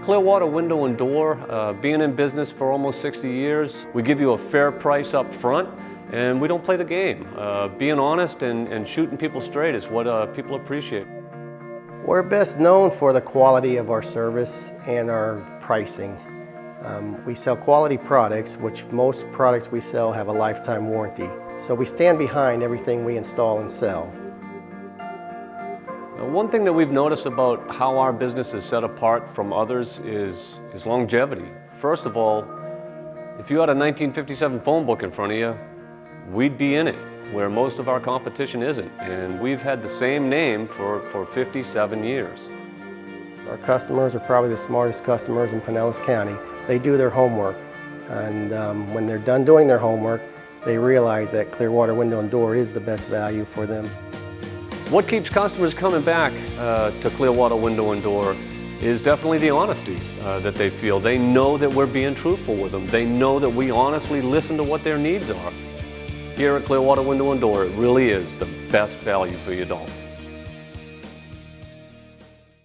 Clearwater Window and Door, being in business for almost 60 years, we give you a fair price up front and we don't play the game. Being honest and shooting people straight is what people appreciate. We're best known for the quality of our service and our pricing. We sell quality products, which most products we sell have a lifetime warranty. So we stand behind everything we install and sell. One thing that we've noticed about how our business is set apart from others is longevity. First of all, if you had a 1957 phone book in front of you, we'd be in it, where most of our competition isn't. And we've had the same name for 57 years. Our customers are probably the smartest customers in Pinellas County. They do their homework, and when they're done doing their homework, they realize that Clearwater Window and Door is the best value for them. What keeps customers coming back to Clearwater Window and Door is definitely the honesty that they feel. They know that we're being truthful with them. They know that we honestly listen to what their needs are. Here at Clearwater Window and Door, it really is the best value for your dollar.